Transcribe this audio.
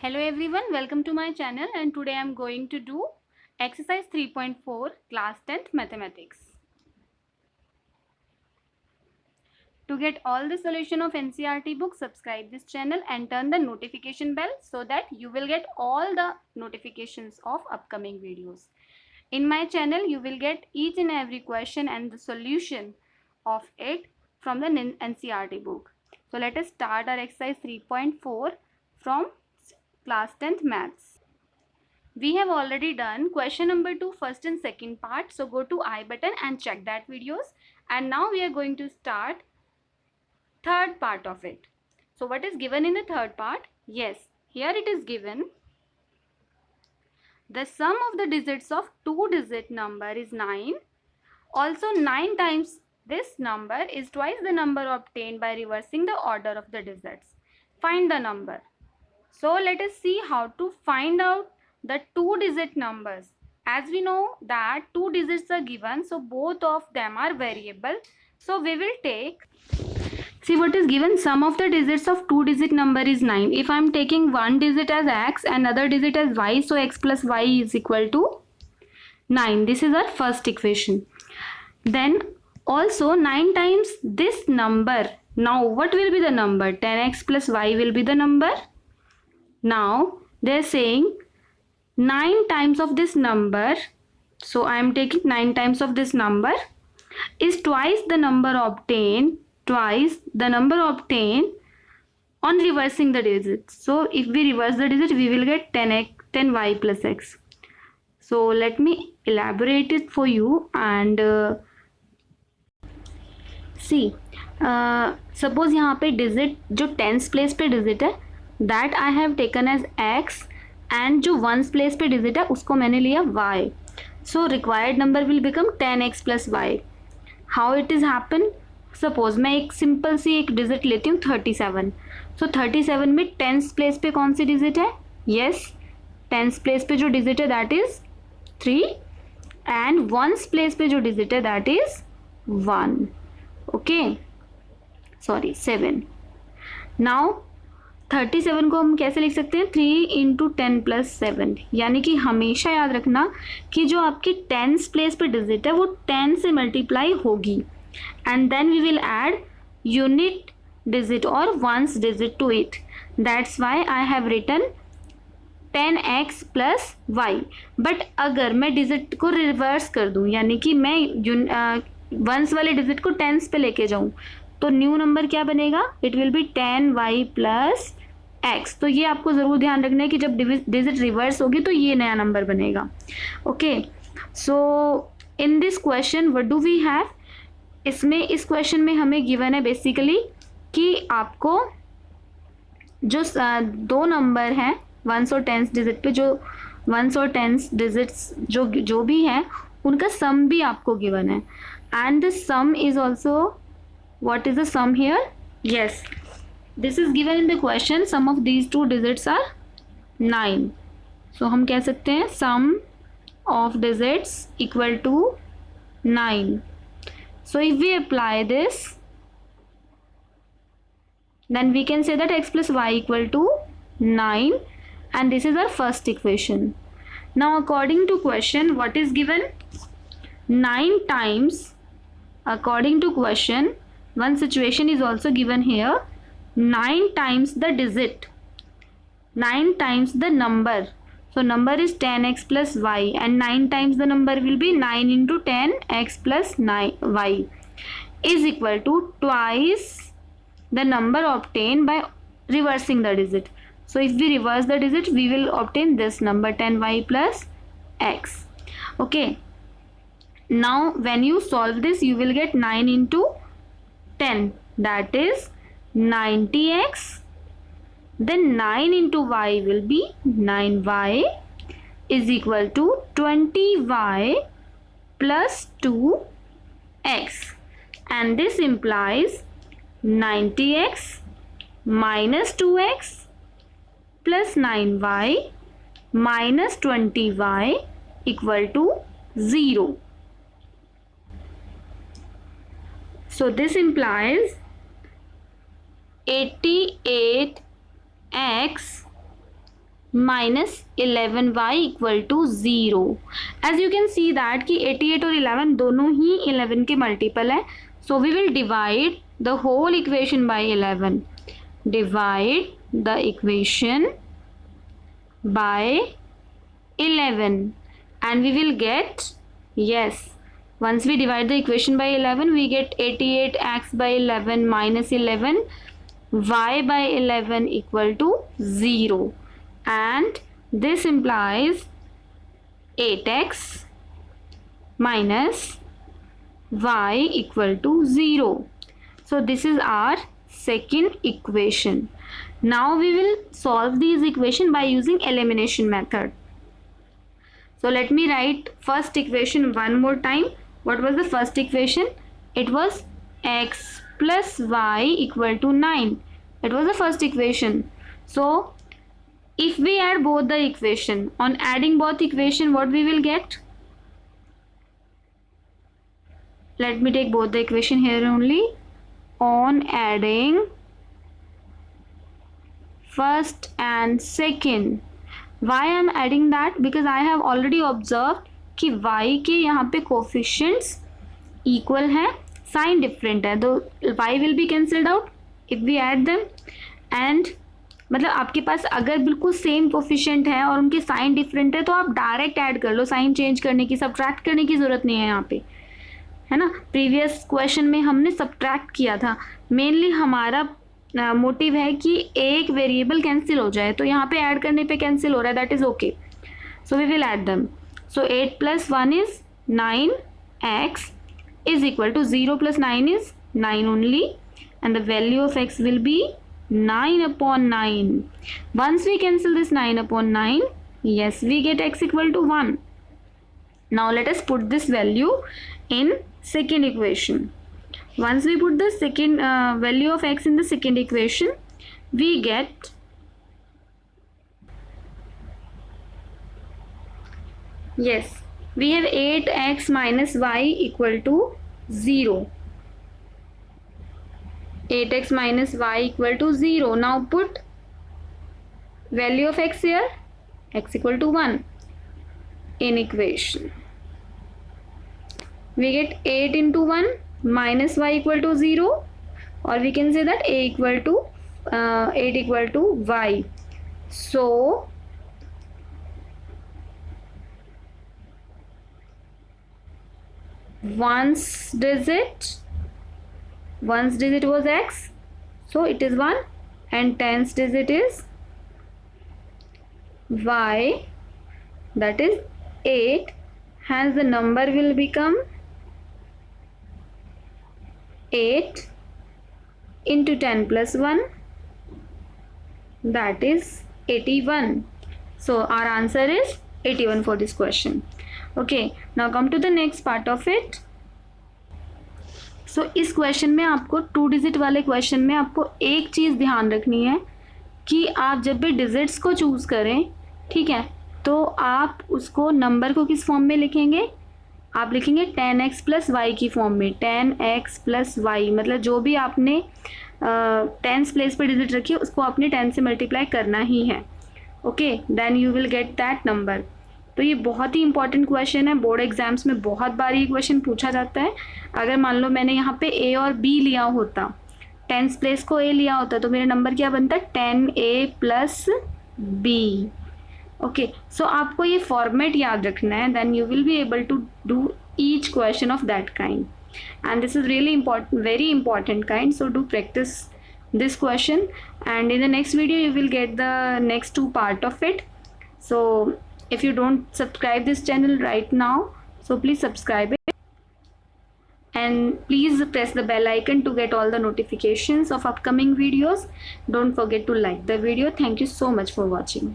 Hello everyone, welcome to my channel and today I am going to do exercise 3.4 class 10th mathematics. To get all the solution of NCERT book, subscribe this channel and turn the notification bell so that you will get all the notifications of upcoming videos. In my channel, you will get each and every question and the solution of it from the NCERT book. So let us start our exercise 3.4 from class 10th maths. We have already done question number 2 first and second part, so go to I button and check that videos. And now we are going to start third part of it. So what is given in the third part? Yes, here it is given the sum of the digits of two digit number is 9. Also 9 times this number is twice the number obtained by reversing the order of the digits. Find the number. So let us see how to find out the two digit numbers. As we know that two digits are given, so both of them are variable. So we will take, see what is given, sum of the digits of two digit number is 9. If I am taking one digit as x and other digit as y, so x plus y is equal to 9. This is our first equation. Then also 9 times this number. Now what will be the number? 10x plus y will be the number. Now they are saying 9 times of this number, so I am taking 9 times of this number is twice the number obtained on reversing the digits. So if we reverse the digit, we will get 10y plus x. So let me elaborate it for you and see. Suppose यहाँ पे digit जो tens place पे digit है, that I have taken as x and जो ones place पे digit है उसको मैंने लिया y. So required number will become 10x plus y. How it is happen? Suppose मैं एक simple सी एक digit लेती हूँ 37. So 37 में tens place पे कौन सी digit है? Yes, tens place पे जो digit है that is 3 and ones place पे जो digit है that is 1. Okay, sorry 7. Now 37 को हम कैसे लिख सकते हैं? 3 इंटू 10 प्लस 7. यानी कि हमेशा याद रखना कि जो आपकी टेंस प्लेस पे डिजिट है वो 10 से मल्टीप्लाई होगी and then we will add unit digit और ones digit to it. That's why I have written 10x plus y. But अगर मैं डिजिट को रिवर्स कर दूँ, यानी कि मैं वंस वाले डिजिट को टेंस पे लेके जाऊँ, तो न्यू नंबर क्या बनेगा? It will be 10y plus x. तो ये आपको ज़रूर ध्यान रखना है कि जब डिजिट रिवर्स होगी तो ये नया नंबर बनेगा. Okay, so in this question what do we have? इसमें इस क्वेश्चन में हमें गिवन है बेसिकली कि आपको जो दो नंबर हैं वंस और टेंस डिजिट पे, जो वंस और टेंस डिजिट्स जो भी हैं उनका सम भी आपको गिवन है. And the some is also, what is the sum here? Yes, this is given in the question. Sum of these two digits are 9. So हम कह सकते हैं sum of digits equal to 9. So if we apply this, then we can say that x plus y equal to 9 and this is our first equation. Now according to question, what is given? 9 times, according to question, one situation is also given here. 9 times the digit, 9 times the number. So number is 10x plus y and 9 times the number will be 9 into 10x plus 9y is equal to twice the number obtained by reversing the digit. So if we reverse the digit, we will obtain this number 10y plus x. Okay, now when you solve this, you will get 9 into 10, that is 90x. Then 9 into y will be 9y is equal to 20y plus 2x, and this implies 90x minus 2x plus 9y minus 20y equal to 0. So this implies 88x minus 11y equal to 0. As you can see that कि 88 और 11 दोनों ही 11 के multiple है, so we will divide the whole equation by 11. Divide the equation by 11 and we will get, yes, once we divide the equation by 11 we get 88x by 11 minus 11 y by 11 equal to 0, and this implies 8x minus y equal to 0. So this is our second equation. Now we will solve these equation by using elimination method. So let me write first equation one more time. What was the first equation? It was x plus y equal to 9. It was the first equation. So if we add both the equation, on adding both equation, what we will get? Let me take both the equation here only. On adding first and second, why I am adding that? Because I have already observed कि y के यहाँ पे coefficients equal है, sign different है, तो y will be cancelled out if we add them. and मतलब आपके पास अगर बिल्कुल सेम कोफिशिएंट है और उनके साइन डिफरेंट है तो आप डायरेक्ट ऐड कर लो, साइन चेंज करने की, सब्ट्रैक्ट करने की ज़रूरत नहीं है यहाँ पे, है ना. प्रीवियस क्वेश्चन में हमने सब्ट्रैक्ट किया था. मेनली हमारा मोटिव है कि एक वेरिएबल कैंसिल हो जाए, तो यहाँ पे ऐड करने पे कैंसिल हो रहा है, that is okay. So we will add them. So 8 + 1 is 9x is equal to 0 + 9 is 9 only, and the value of x will be 9/9. Once we cancel this 9/9, yes, we get x equal to 1. Now let us put this value in second equation. Once we put the second value of x in the second equation, we get, yes, we have 8x minus y equal to 0. 8x minus y equal to 0. Now put value of x here, x equal to 1 in equation. We get 8 into 1 minus y equal to 0, or we can say that a equal to 8 equal to y. So one's digit was x, so it is 1, and 10th digit is y, that is 8, hence the number will become 8 into 10 plus 1, that is 81. So our answer is 81 for this question. Okay, now come to the next part of it. सो इस question में आपको 2 digit वाले question में आपको एक चीज़ ध्यान रखनी है कि आप जब भी डिजिट्स को चूज़ करें, ठीक है, तो आप उसको नंबर को किस फॉर्म में लिखेंगे? आप लिखेंगे 10x + y की फॉर्म में. 10x + y मतलब जो भी आपने 10th प्लेस पर डिजिट रखी है उसको आपने 10 से मल्टीप्लाई करना ही है. Okay, then you will get that number. तो ये बहुत ही इंपॉर्टेंट क्वेश्चन है, बोर्ड एग्जाम्स में बहुत बार ये क्वेश्चन पूछा जाता है. अगर मान लो मैंने यहाँ पे a और b लिया होता, 10th प्लेस को a लिया होता, तो मेरा नंबर क्या बनता? 10a + b. ओके, सो आपको ये फॉर्मेट याद रखना है, then you will be able to do each question of that kind, and this is really important, very important kind. So do practice this question, and in the next video you will get the next 2 part of it. So if you don't subscribe this channel right now, so please subscribe it, and please press the bell icon to get all the notifications of upcoming videos. Don't forget to like the video. Thank you so much for watching.